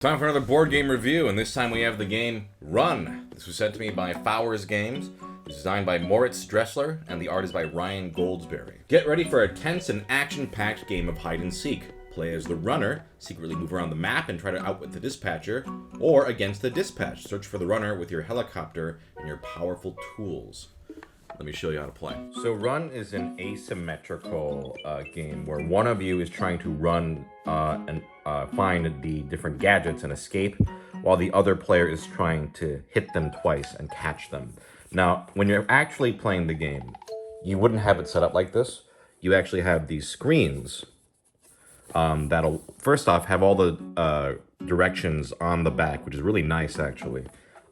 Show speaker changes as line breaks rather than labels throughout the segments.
Time for another board game review, and this time we have the game Run. This was sent to me by Fowers Games. It's designed by Moritz Dressler, and the art is by Ryan Goldsberry. Get ready for a tense and action-packed game of hide and seek. Play as the runner, secretly move around the map and try to outwit the dispatcher, or against the dispatch. Search for the runner with your helicopter and your powerful tools. Let me show you how to play. So Run is an asymmetrical game where one of you is trying to run and find the different gadgets and escape, while the other player is trying to hit them twice and catch them. Now, when you're actually playing the game, you wouldn't have it set up like this. You actually have these screens that'll, first off, have all the directions on the back, which is really nice, actually.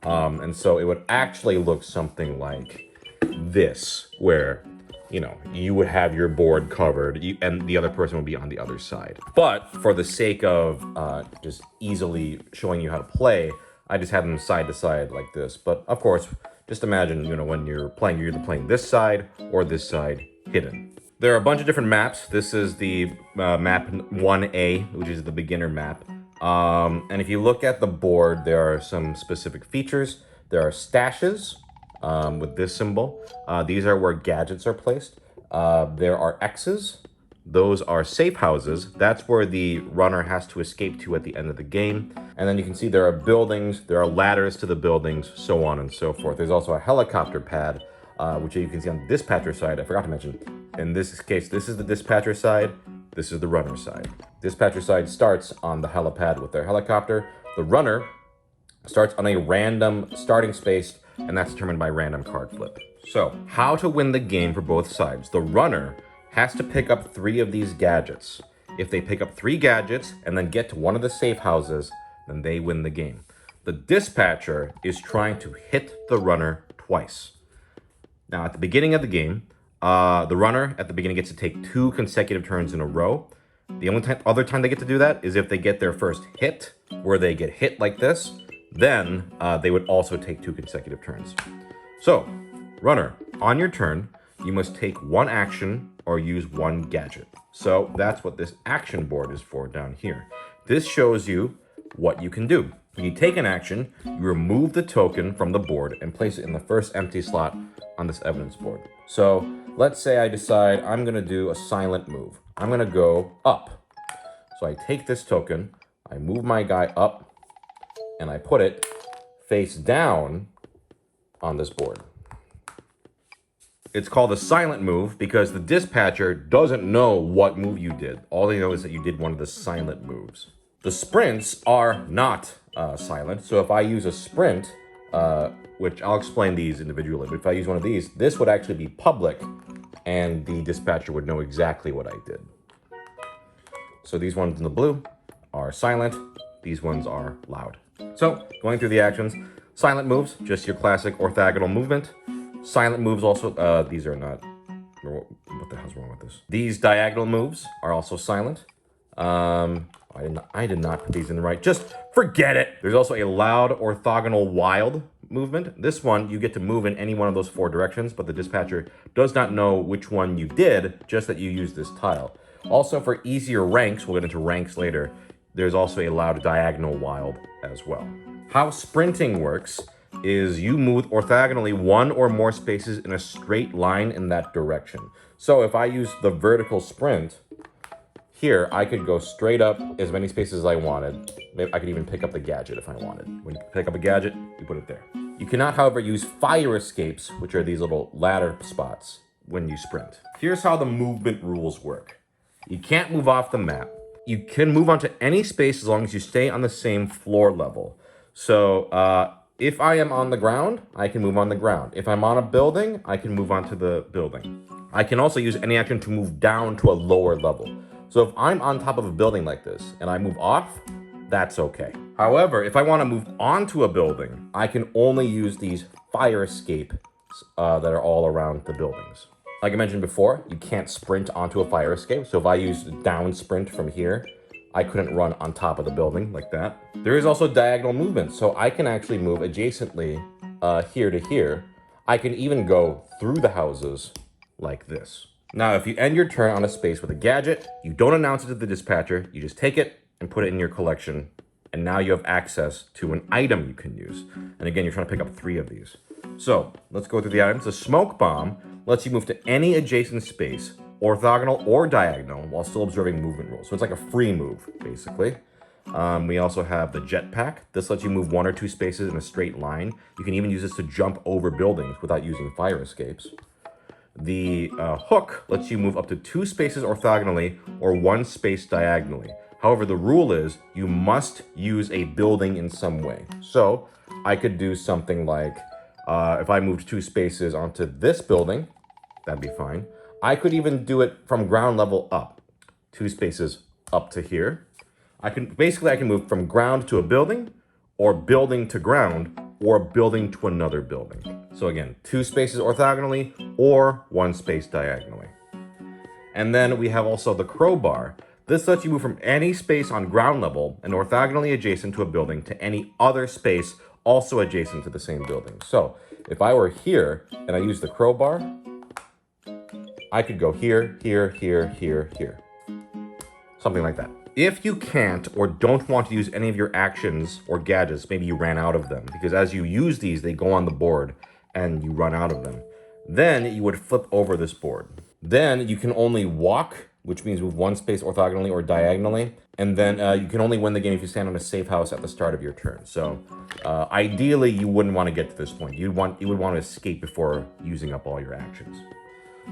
And so it would actually look something like this, where you would have your board covered and the other person would be on the other side. But for the sake of just easily showing you how to play, I just have them side to side like this. But of course, just imagine, when you're playing, you're either playing this side or this side hidden. There are a bunch of different maps. This is the map 1A, which is the beginner map. And if you look at the board, there are some specific features. There are stashes, with this symbol. These are where gadgets are placed. There are X's. Those are safe houses. That's where the runner has to escape to at the end of the game. And then you can see there are buildings, there are ladders to the buildings, so on and so forth. There's also a helicopter pad, which you can see on the dispatcher side. I forgot to mention. In this case, this is the dispatcher side. This is the runner side. Dispatcher side starts on the helipad with their helicopter. The runner starts on a random starting space, and that's determined by random card flip. So, how to win the game for both sides? The runner has to pick up 3 of these gadgets. If they pick up 3 gadgets and then get to one of the safe houses, then they win the game. The dispatcher is trying to hit the runner twice. Now, at the beginning of the game, the runner at the beginning gets to take 2 consecutive turns in a row. The only other time they get to do that is if they get their first hit, where they get hit like this. Then they would also take 2 consecutive turns. So, runner, on your turn, you must take 1 action or use 1 gadget. So that's what this action board is for down here. This shows you what you can do. When you take an action, you remove the token from the board and place it in the first empty slot on this evidence board. So let's say I decide I'm going to do a silent move. I'm going to go up. So I take this token, I move my guy up, and I put it face down on this board. It's called a silent move because the dispatcher doesn't know what move you did. All they know is that you did one of the silent moves. The sprints are not silent, so if I use a sprint, which I'll explain these individually, but if I use one of these, this would actually be public, and the dispatcher would know exactly what I did. So these ones in the blue are silent, these ones are loud. So, going through the actions, silent moves, just your classic orthogonal movement. Silent moves also, these are not, what the hell's wrong with this? These diagonal moves are also silent. I did not put these in the right, just forget it. There's also a loud orthogonal wild movement. This one, you get to move in any one of those 4 directions, but the dispatcher does not know which one you did, just that you use this tile. Also, for easier ranks, we'll get into ranks later, there's also a loud diagonal wild as well. How sprinting works is you move orthogonally 1 or more spaces in a straight line in that direction. So if I use the vertical sprint, here I could go straight up as many spaces as I wanted. Maybe I could even pick up the gadget if I wanted. When you pick up a gadget, you put it there. You cannot, however, use fire escapes, which are these little ladder spots, when you sprint. Here's how the movement rules work. You can't move off the map. You can move onto any space as long as you stay on the same floor level. So if I am on the ground, I can move on the ground. If I'm on a building, I can move onto the building. I can also use any action to move down to a lower level. So if I'm on top of a building like this and I move off, that's okay. However, if I want to move onto a building, I can only use these fire escapes that are all around the buildings. Like I mentioned before, you can't sprint onto a fire escape. So if I used down sprint from here, I couldn't run on top of the building like that. There is also diagonal movement. So I can actually move adjacently here to here. I can even go through the houses like this. Now, if you end your turn on a space with a gadget, you don't announce it to the dispatcher. You just take it and put it in your collection and now you have access to an item you can use. And again, you're trying to pick up 3 of these. So let's go through the items. The smoke bomb lets you move to any adjacent space, orthogonal or diagonal, while still observing movement rules. So it's like a free move, basically. We also have the jetpack. This lets you move 1 or 2 spaces in a straight line. You can even use this to jump over buildings without using fire escapes. The hook lets you move up to 2 spaces orthogonally or 1 space diagonally. However, the rule is you must use a building in some way. So I could do something like, if I moved 2 spaces onto this building, that'd be fine. I could even do it from ground level up, 2 spaces up to here. I can move from ground to a building, or building to ground, or building to another building. So again, 2 spaces orthogonally or 1 space diagonally. And then we have also the crowbar. This lets you move from any space on ground level and orthogonally adjacent to a building to any other space also adjacent to the same building. So if I were here and I use the crowbar, I could go here, here, here, here, here. Something like that. If you can't or don't want to use any of your actions or gadgets, maybe you ran out of them, because as you use these, they go on the board and you run out of them, then you would flip over this board. Then you can only walk, which means move 1 space orthogonally or diagonally, and then you can only win the game if you stand on a safe house at the start of your turn. So ideally, you wouldn't want to get to this point. You would want to escape before using up all your actions.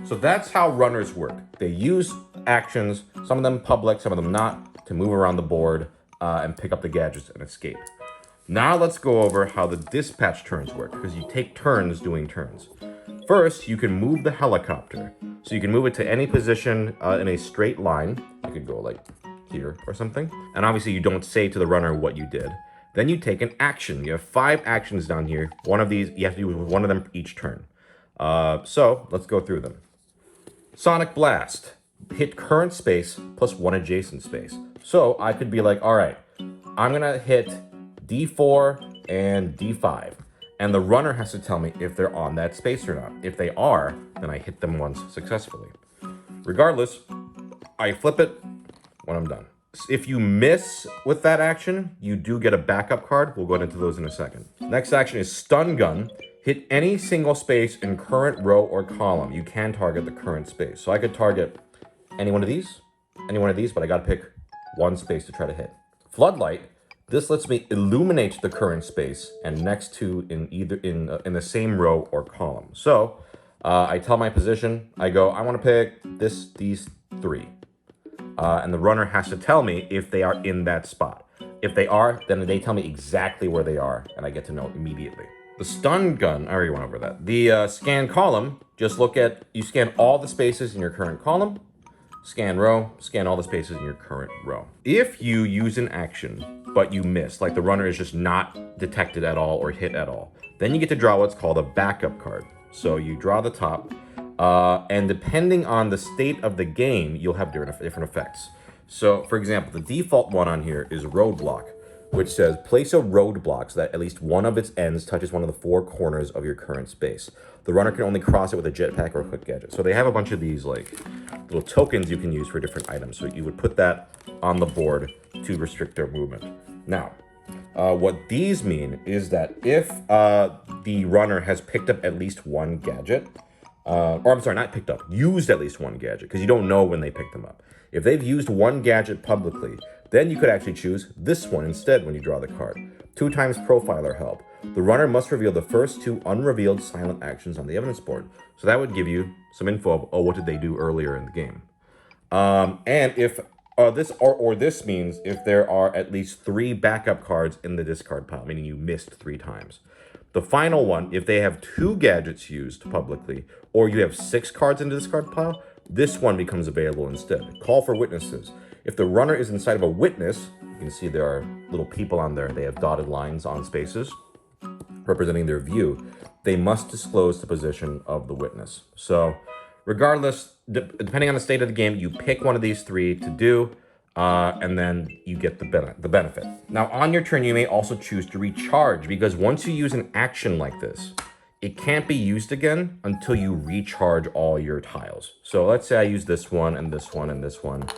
So that's how runners work. They use actions, some of them public, some of them not, to move around the board and pick up the gadgets and escape. Now let's go over how the dispatch turns work, because you take turns doing turns. First, you can move the helicopter. So you can move it to any position in a straight line. You could go like here or something. And obviously you don't say to the runner what you did. Then you take an action. You have 5 actions down here. One of these, you have to do one of them each turn. So let's go through them. Sonic Blast. Hit current space plus 1 adjacent space. So I could be like, all right, I'm gonna hit D4 and D5. And the runner has to tell me if they're on that space or not. If they are, then I hit them once successfully. Regardless, I flip it when I'm done. If you miss with that action, you do get a backup card. We'll go into those in a second. Next action is Stun Gun. Hit any single space in current row or column. You can target the current space. So I could target any one of these, but I gotta pick 1 space to try to hit. Floodlight. This lets me illuminate the current space and next to in the same row or column. So I tell my position. I go, I want to pick these 3, and the runner has to tell me if they are in that spot. If they are, then they tell me exactly where they are, and I get to know immediately. The stun gun, I already went over that. The scan column, just you scan all the spaces in your current column. Scan row, scan all the spaces in your current row. If you use an action, but you miss, like the runner is just not detected at all or hit at all, then you get to draw what's called a backup card. So you draw the top, and depending on the state of the game, you'll have different effects. So, for example, the default one on here is roadblock, which says place a roadblock so that at least one of its ends touches one of the 4 corners of your current space. The runner can only cross it with a jetpack or a hook gadget. So they have a bunch of these like little tokens you can use for different items. So you would put that on the board to restrict their movement. Now, what these mean is that if the runner has picked up at least 1 gadget, or I'm sorry, not picked up, used at least 1 gadget, because you don't know when they picked them up. If they've used 1 gadget publicly, then you could actually choose this one instead when you draw the card. 2 times profiler help. The runner must reveal the first 2 unrevealed silent actions on the evidence board. So that would give you some info of, oh, what did they do earlier in the game? And if this means if there are at least 3 backup cards in the discard pile, meaning you missed 3 times. The final one, if they have 2 gadgets used publicly, or you have 6 cards in the discard pile, this one becomes available instead. Call for witnesses. If the runner is inside of a witness, you can see there are little people on there. They have dotted lines on spaces representing their view. They must disclose the position of the witness. So regardless, depending on the state of the game, you pick one of these 3 to do, and then you get the benefit. Now, on your turn, you may also choose to recharge, because once you use an action like this, it can't be used again until you recharge all your tiles. So let's say I use this one and this one and this one,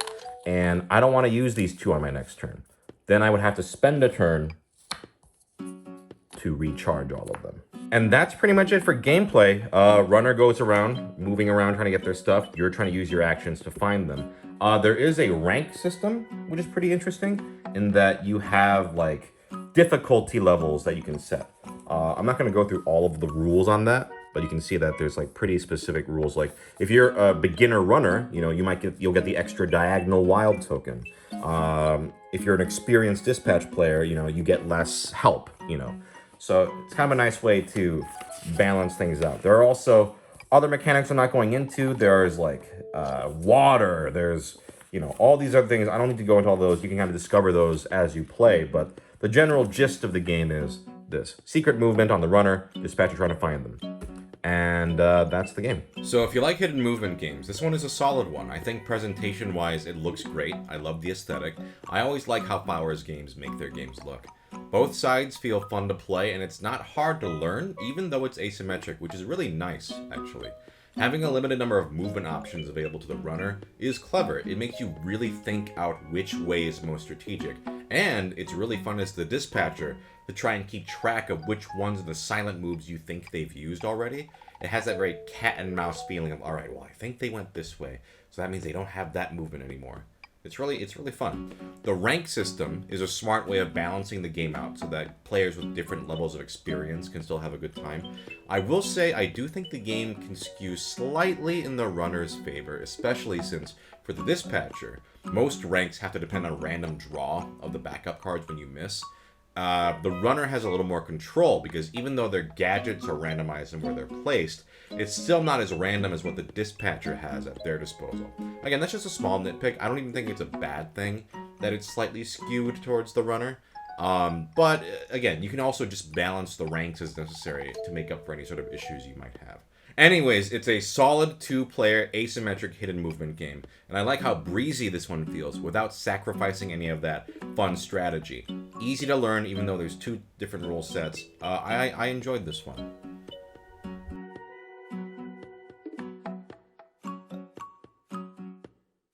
and I don't want to use these 2 on my next turn. then I would have to spend a turn to recharge all of them. And that's pretty much it for gameplay. Runner goes around, moving around, trying to get their stuff. You're trying to use your actions to find them. There is a rank system, which is pretty interesting, in that you have like difficulty levels that you can set. I'm not going to go through all of the rules on that, but you can see that there's like pretty specific rules. Like if you're a beginner runner, you know, you'll get the extra diagonal wild token. If you're an experienced dispatch player, you know, you get less help, you know. So it's kind of a nice way to balance things out. There are also other mechanics I'm not going into. There's like water, there's, you know, all these other things. I don't need to go into all those. You can kind of discover those as you play, but the general gist of the game is this. Secret movement on the runner, dispatcher trying to find them. And that's the game. So if you like hidden movement games, this one is a solid one. I think presentation-wise, it looks great. I love the aesthetic. I always like how Fowers Games make their games look. Both sides feel fun to play, and it's not hard to learn, even though it's asymmetric, which is really nice, actually. Having a limited number of movement options available to the runner is clever. It makes you really think out which way is most strategic. And it's really fun as the dispatcher to try and keep track of which ones of the silent moves you think they've used already. It has that very cat and mouse feeling of, all right, well, I think they went this way, so that means they don't have that movement anymore. It's really fun. The rank system is a smart way of balancing the game out so that players with different levels of experience can still have a good time. I will say I do think the game can skew slightly in the runner's favor, especially since for the dispatcher, most ranks have to depend on random draw of the backup cards when you miss. The runner has a little more control because even though their gadgets are randomized and where they're placed, it's still not as random as what the dispatcher has at their disposal. Again, that's just a small nitpick. I don't even think it's a bad thing that it's slightly skewed towards the runner. But again, you can also just balance the ranks as necessary to make up for any sort of issues you might have. Anyways, it's a solid 2-player asymmetric hidden movement game, and I like how breezy this one feels without sacrificing any of that fun strategy. Easy to learn even though there's 2 different rule sets. I enjoyed this one.